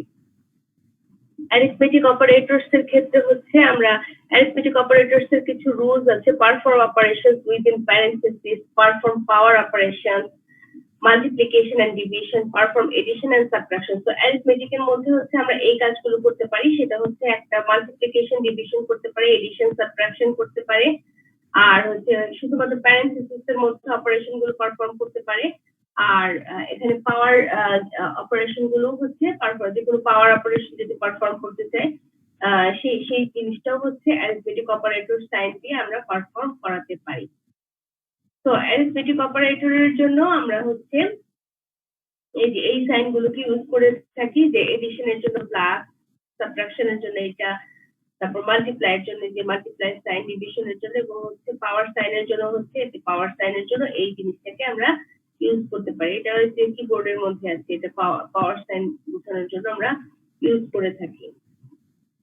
অ্যারিথমেটিক অপারেটরস এর ক্ষেত্রে হচ্ছে আমরা অ্যারিথমেটিক অপারেটরস এর কিছু রুলস আছে, perform operations within parenthesis, perform power operations, multiplication and division, perform addition and subtraction. তো অ্যারিথমেটিক এর মধ্যে হচ্ছে আমরা এই কাজগুলো করতে পারি, সেটা হচ্ছে একটা মাল্টিপ্লিকেশন ডিভিশন করতে পারে, এডিশন সাবট্রাকশন করতে পারে, আর হচ্ছে শুধুমাত্র প্যারেন্থেসিস এর মধ্যে অপারেশন গুলো পারফর্ম করতে পারে। আর এখানে পাওয়ার অপারেশন গুলো হচ্ছে যে কোনো পাওয়ার অপারেশন যদি পারফর্ম করতে চাই সেই জিনিসটাও হচ্ছে অ্যারিথমেটিক অপারেটর সাইন দিয়ে আমরা পারফর্ম করাতে পারি। তো অ্যারিথমেটিক অপারেটরের জন্য আমরা হচ্ছে এই সাইন গুলোকে ইউজ করে থাকি, যে এডিশনের জন্য প্লাস, সাবট্রাকশনের জন্য এটা, তারপর মাল্টিপ্লাইয়ের জন্য যে মাল্টিপ্লাই সাইন, ডিভিশনের জন্য এবং হচ্ছে পাওয়ার সাইনের জন্য হচ্ছে পাওয়ার সাইনের জন্য এই জিনিসটাকে আমরা ইউজ করতে পারি। এটা হচ্ছে কিবোর্ডের মধ্যে আছে, এটা পাওয়ার সাইন বোঝানোর জন্য আমরা ইউজ করে থাকি।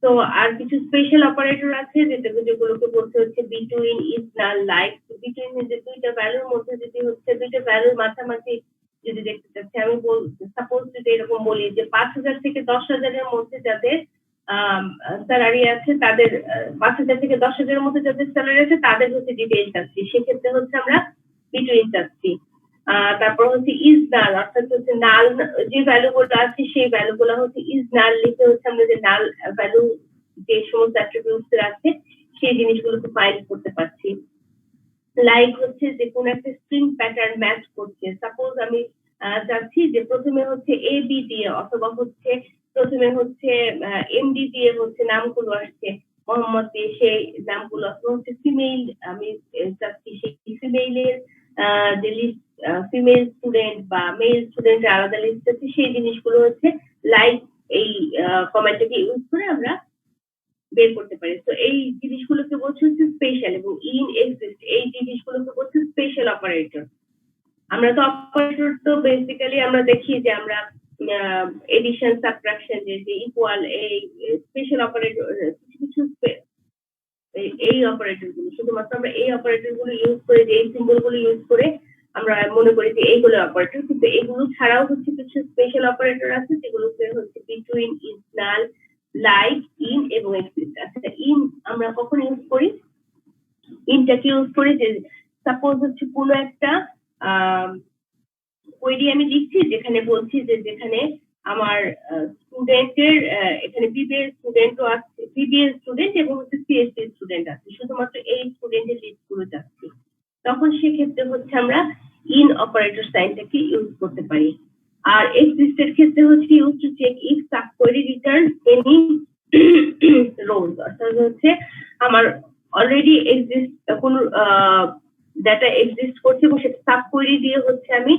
তো আর কিছু স্পেশাল অপারেটর আছে যেগুলোকে বলতে হচ্ছে between, is, null, like. Between যে দুইটা ভ্যালুর মধ্যে যদি হচ্ছে দুইটা ভ্যালুর মাঝামাঝি যদি দেখতে চাচ্ছি, আমি সাপোজ যদি এরকম বলি যে 5,000 থেকে 10,000 এর মধ্যে যাদের স্যালারি আছে, তাদের 5,000 থেকে 10,000 এর মধ্যে যাদের স্যালারি আছে তাদের হচ্ছে ডিটেইল চাচ্ছি, সেক্ষেত্রে হচ্ছে আমরা বিটুইন চাচ্ছি। তারপর হচ্ছে ইজ নাল, অর্থাৎ হচ্ছে নাল যে ভ্যালু গুলো আছে সেই ভ্যালু গুলো হচ্ছে ইজ নাল লিখে হচ্ছে আমরা যে নাল ভ্যালু যে সমস্ত অ্যাট্রিবিউটস আছে সেই জিনিসগুলোকে ফাইন্ড করতে পারছি। লাইক হচ্ছে যে কোন একটা স্ট্রিং প্যাটার্ন ম্যাচ করছে, সাপোজ আমি চাচ্ছি যে প্রথমে হচ্ছে এ বি দিয়ে অথবা হচ্ছে প্রথমে হচ্ছে এমডি দিয়ে হচ্ছে নামগুলো আসছে, মোহাম্মদ দিয়ে সেই নামগুলো, অথবা হচ্ছে ফিমেল আমি চাচ্ছি সেই ফিমেলের যে লিস্ট, ফিমেল স্টুডেন্ট বা মেল স্টুডেন্টের আলাদা লিস্ট আছে, সেই জিনিসগুলো হচ্ছে লাইক এই কমেন্টটাকে ইউজ করে আমরা বের করতে পারি। তো এই জিনিসগুলোকে বলছে হচ্ছে স্পেশাল, এবং ইন, এক্সিস্ট এই জিনিসগুলোকে বলছে স্পেশাল অপারেটর। আমরা তো অপারেটর তো বেসিক্যালি আমরা দেখি যে আমরা এডিশন, সাবট্রাকশন, যে ইকুয়াল, এই স্পেশাল অপারেটর কিছু এই অপারেটর গুলো শুধুমাত্র আমরা এই অপারেটর গুলো ইউজ করে, যে এই সিম্বল গুলো ইউজ করে আমরা মনে করি যে এইগুলো অপারেটর, কিন্তু এগুলো ছাড়াও হচ্ছে কিছু স্পেশাল অপারেটর আছে যেগুলোকে হচ্ছে between, is, null, like, in এবং এক্সিস্ট। আচ্ছা, ইন আমরা কখন ইউজ করি? ইনটাকে ইউজ করি যে সাপোজ হচ্ছে কোনো একটা কোয়েরি আমি লিখছি যেখানে বলছি যে যেখানে আমার স্টুডেন্টের এখানে বিবিএ স্টুডেন্টও আছে, বিবিএ স্টুডেন্ট এবং হচ্ছে সিএসসি স্টুডেন্ট আছে, শুধুমাত্র এই স্টুডেন্টের লিস্ট গুলো যাচ্ছে, তখন সেক্ষেত্রে হচ্ছে আমরা ইন অপারেটর সাইনটাকে ইউজ করতে পারি। আর এক্সিস্টের ক্ষেত্রে হচ্ছে use to check if subquery return any rows, অর্থাৎ হচ্ছে আমার অলরেডি এক্সিস্ট কোন ডাটা এক্সিস্ট করছে এবং সেটা সাব কোয়েরি দিয়ে হচ্ছে আমি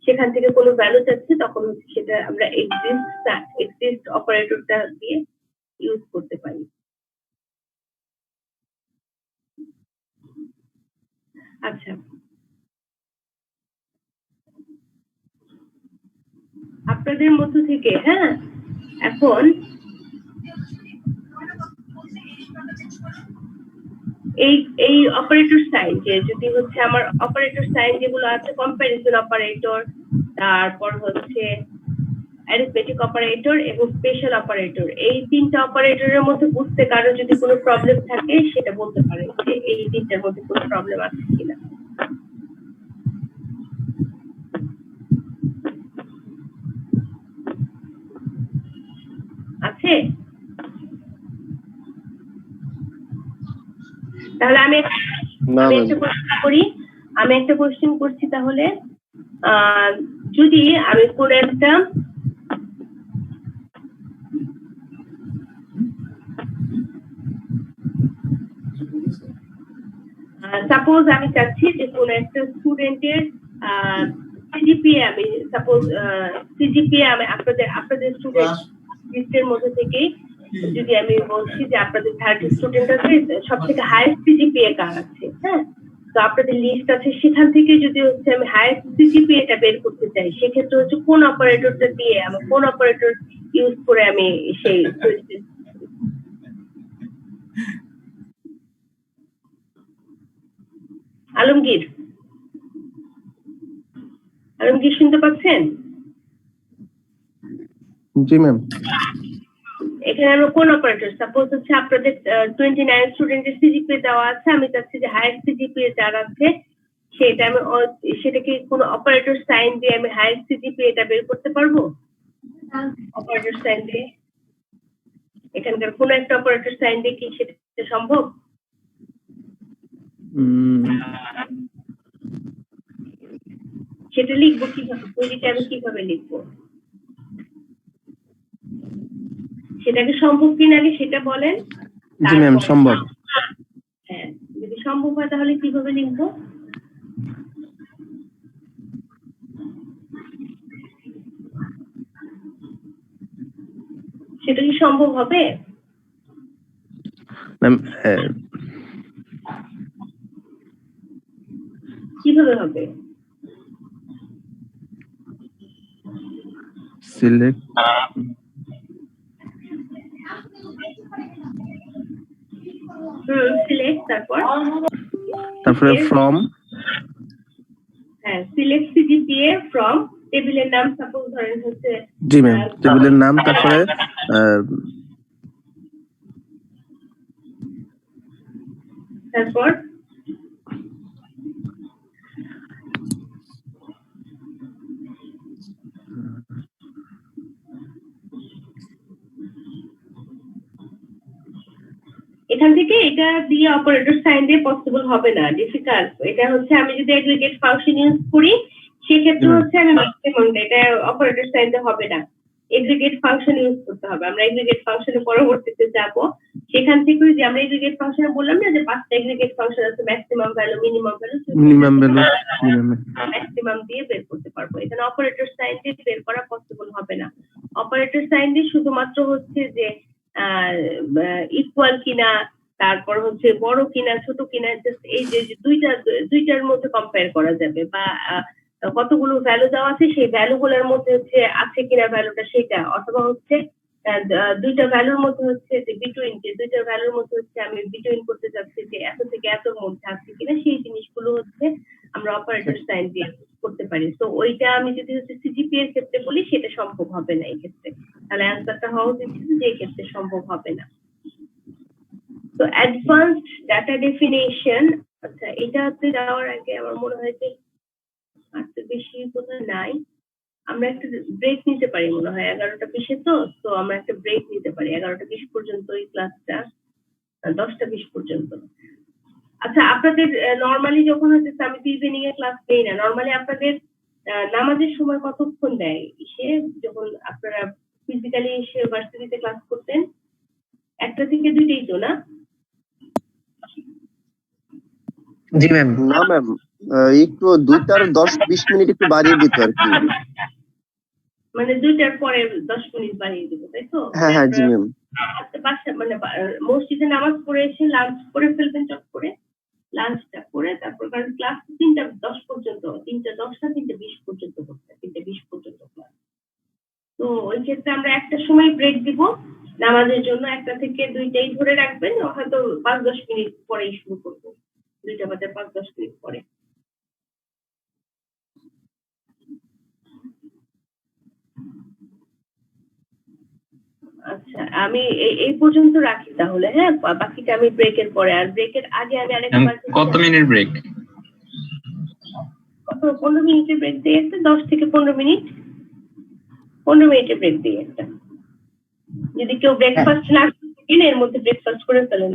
সেখান থেকে কোনো ভ্যালু চাচ্ছি, তখন হচ্ছে সেটা আমরা এক্সিস্ট অপারেটরটা দিয়ে ইউজ করতে পারি। আচ্ছা, আপনাদের মধ্য থেকে এখন এই অপারেটর সাইন, যে যদি হচ্ছে আমার অপারেটর সাইন যেগুলো আছে, কম্প্যারিজন অপারেটর, তারপর হচ্ছে অ্যারিথমেটিক অপারেটর এবং স্পেশাল অপারেটর, এই তিনটা অপারেটরের মধ্যে বুঝতে কারো যদি কোনো প্রবলেম থাকে সেটা বলতে পারে যে এই তিনটার মধ্যে কোনো প্রবলেম আছে কিনা। আছে? তাহলে আমি একটা কোশ্চেন করছি তাহলে, যদি আমি কোন একটা সাপোজ আমি চাচ্ছি যে কোন একটা স্টুডেন্টের সিজিপিএ, আমি সাপোজ সিজিপিএ আমি আপনাদের স্টুডেন্ট লিস্টের মধ্যে থেকে যদি আমি বলছি যে আপনাদের 30 স্টুডেন্ট আছে, সব থেকে হাইয়েস্ট সিজিপিএ কার আছে, তো আপনাদের লিস্ট আছে, সেখান থেকে যদি হচ্ছে আমি হাইয়েস্ট সিজিপিএটা বের করতে চাই, সেক্ষেত্রে হচ্ছে কোন অপারেটরটা দিয়ে আমি, কোন অপারেটর ইউজ করে আমি সেই আলমগীর শুনতে পাচ্ছেন? জি ম্যাম। এখানে আমরা কোন অপারেটর, সাপোজ হচ্ছে আপনাদের 29 স্টুডেন্টের সিজিপিএ দেওয়া আছে, আমি চাচ্ছি যে হাইয়েস্ট সিজিপিএ যার আছে সেটা আমি সেটাকে কোন অপারেটর সাইন দিয়ে আমি হাইয়েস্ট সিজিপিএটা বের করতে পারবো? অপারেটর সাইন দিয়ে, এখানকার কোন একটা অপারেটর সাইন দিয়ে কি সেটা সম্ভব? সেটা লিখবো কিভাবে, কোয়েরিটা আমি কিভাবে লিখবো, সেটাকে সম্ভব কিনা আগে সেটা বলেন। জি ম্যাম, সম্ভব। হ্যাঁ, যদি সম্ভব হয় তাহলে কিভাবে লিখবো? সেটা কি সম্ভব হবে ম্যাম? কিভাবে হবে? সিলেক্ট সিলেক্ট তারপরে ফ্রম, হ্যাঁ সিলেক্ট সিজিপিএ ফ্রম টেবিলের নাম সাপোজ ধরেন হচ্ছে জি ম্যাম, টেবিলের নাম, তারপরে তারপর এখান থেকে এটা দিয়ে অপারেটর সাইন দিয়ে পসিবল হবে না, ডিফিকাল্ট। এটা হচ্ছে আমি যদি এগ্রিগেট ফাংশন ইউজ করি সেক্ষেত্রে হচ্ছে আমি ম্যাক্সিমাম, এটা অপারেটর সাইন দিয়ে হবে না, এগ্রিগেট ফাংশন ইউজ করতে হবে। আমরা এগ্রিগেট ফাংশনে পরবর্তীতে যাব, সেখান থেকে যে আমরা এগ্রিগেট ফাংশনে বললাম না যে 5টা এগ্রিগেট ফাংশন আছে, maximum value, minimum value, maximum দিয়ে বের করতে পারবো। এখানে অপারেটর সাইন দিয়ে বের করা পসিবল হবে না। অপারেটর সাইন দিয়ে শুধুমাত্র হচ্ছে যে ইকুয়াল কিনা, তারপর হচ্ছে বড় কিনা ছোট কিনা, জাস্ট এই যে দুইটার মধ্যে কম্পেয়ার করা যাবে, বা কতগুলো ভ্যালু দেওয়া আছে সেই ভ্যালুগুলোর মধ্যে হচ্ছে আছে কিনা ভ্যালুটা সেটা, অথবা হচ্ছে দুইটা ভ্যালুর মধ্যে হচ্ছে যে বিটুইন, যে দুইটা ভ্যালুর মধ্যে হচ্ছে আমি বিটুইন করতে যাচ্ছি যে এত থেকে এতর মধ্যে আছে কিনা, সেই জিনিসগুলো হচ্ছে আমরা অপারেটর সাইন দিয়ে করতে পারি। তো ওইটা আমি যদি হচ্ছে সিজিপি এর ক্ষেত্রে বলি সেটা সম্ভব হবে না এই ক্ষেত্রে, তাহলে অ্যান্সারটা হওয়া উচিত যে এই ক্ষেত্রে সম্ভব হবে না। তো অ্যাডভান্সড ডাটা ডেফিনেশন, আচ্ছা এটাতে যাওয়ার আগে আমার মনে হয় যে আর তো বেশি বোধহয় নাই, আমরা একটা ব্রেক নিতে পারি মনে হয় 11টা 20-এ, তো আমরা একটা ব্রেক নিতে পারি 11টা 20 পর্যন্ত এই ক্লাসটা, 10টা 20 পর্যন্ত। আচ্ছা আপনাদের নরমালি যখন হচ্ছে আমি তো ইভিনিং এ ক্লাস নেই না, নরমালি আপনাদের নামাজের সময় কতক্ষণ দেয় সে, যখন আপনারা ফিজিক্যালি এসে ভার্সিটিতে ক্লাস করতেন? 1টা থেকে 2টাই তো না? জি ম্যাম। না ম্যাম, একটু 2টার 10-20 মিনিট একটু বাড়িয়ে দিত আর কি। মানে 2টার পরে 10 মিনিট বাড়িয়ে দিব, তাই তো? হ্যাঁ হ্যাঁ জি ম্যাম। মানে মসজিদে নামাজ পড়ে এসে লাঞ্চ করে ফেলবেন, চট করে লাঞ্চটা করে তারপর, কারণ ক্লাস 3টা 10 পর্যন্ত, 3টা 10 না 3টা 20 পর্যন্ত করতে, 3টা 20 পর্যন্ত ক্লাস। তো ওই ক্ষেত্রে আমরা একটা সময় ব্রেক দিব নামাজের জন্য, 1টা থেকে 2টাই ধরে রাখবেন, হয়তো 5-10 মিনিট পরেই শুরু করবো, 2টা বাজে 5-10 মিনিট পরে। আচ্ছা আমি এই পর্যন্ত রাখি তাহলে, হ্যাঁ বাকিটা আমি ব্রেকের পরে, আর ব্রেকের আগে আমি আরেকবার কত মিনিট ব্রেক? কত 15 মিনিটের ব্রেক দিয়ে একটা, 10 থেকে 15 মিনিট, 15 মিনিটের ব্রেক দিয়ে একটা। যদি কেউ ব্রেকফাস্ট না করেন এর মধ্যে ব্রেকফাস্ট করে ফেলেন।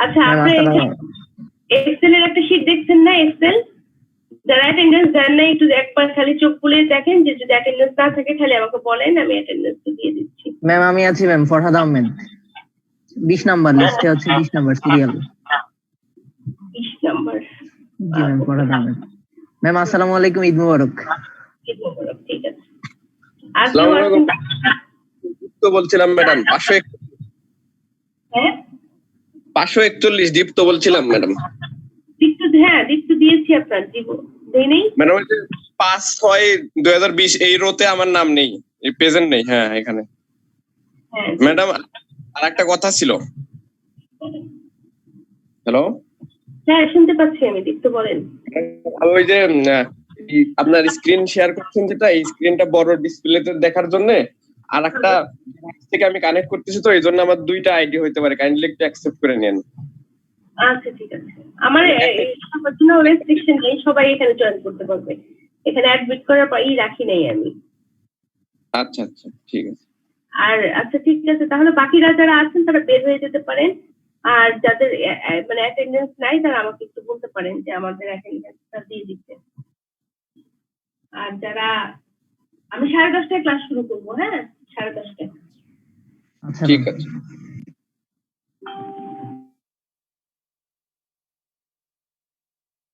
আচ্ছা আপনি এক্সেল এর একটা শীট দেখছেন না? এক্সেল যারা অ্যাটেন্ডেন্স দেন না একটু একবার খালি চোখ খুলে দেখেন, যে যদি অ্যাটেন্ডেন্স না থাকে খালি আমাকে বলেন, আমি অ্যাটেন্ডেন্স দিয়ে দিচ্ছি। ম্যাম আমি আছি ম্যাম, ফরহাদ আহমেদ, 20 নাম্বার লিস্টে আছে, 20 নাম্বার সিরিয়াল। 20 নাম্বার। জি ম্যাম, ফরহাদ আহমেদ। ম্যাম আসসালামু আলাইকুম, ঈদ মোবারক। ঈদ মোবারক, ঠিক আছে। আসসালামু আলাইকুম। তো বলছিলাম ম্যাডাম 541, হ্যাঁ 541 দীপ্ত বলছিলাম ম্যাডাম। দীপ্ত, হ্যাঁ দীপ্ত দিয়েছি আপনার, দিব দেই নেই ম্যাডাম ওই যে 5/6/2020 এই রোতে আমার নাম নেই, এই প্রেজেন্ট নেই। হ্যাঁ এখানে ম্যাডাম আরেকটা কথা ছিল। হ্যালো, হ্যাঁ শুনতে পাচ্ছি আমি, দীপ্ত বলেন। ওই যে আপনার স্ক্রিন শেয়ার করছেন যেটা, এই স্ক্রিনটা বড় ডিসপ্লেতে দেখার জন্য আর একটা থেকে আমি কানেক্ট করতেছি, তো এই জন্য আমার 2টা আইডি হইতে পারে, কাইন্ডলি একটু অ্যাকসেপ্ট করে নেন। আচ্ছা ঠিক আছে, আমার কোনো রেস্ট্রিকশন নেই, সবাই এখানে জয়েন করতে পারবে, এখানে অ্যাডমিট করার পরই রাখি নাই আমি। আচ্ছা আচ্ছা ঠিক আছে। আর আচ্ছা ঠিক আছে, তাহলে বাকিরা যারা আছেন তারা বের হয়ে যেতে পারেন, আর যাদের মানে অ্যাটেন্ডেন্স নাই তারা আমাকে একটু বলতে পারেন যে আমাদের অ্যাটেন্ডেন্সটা দিয়ে দিতে। আর যারা, আমি 10:30টায় ক্লাস শুরু করবো, হ্যাঁ 10:30টায়। ঠিক আছে।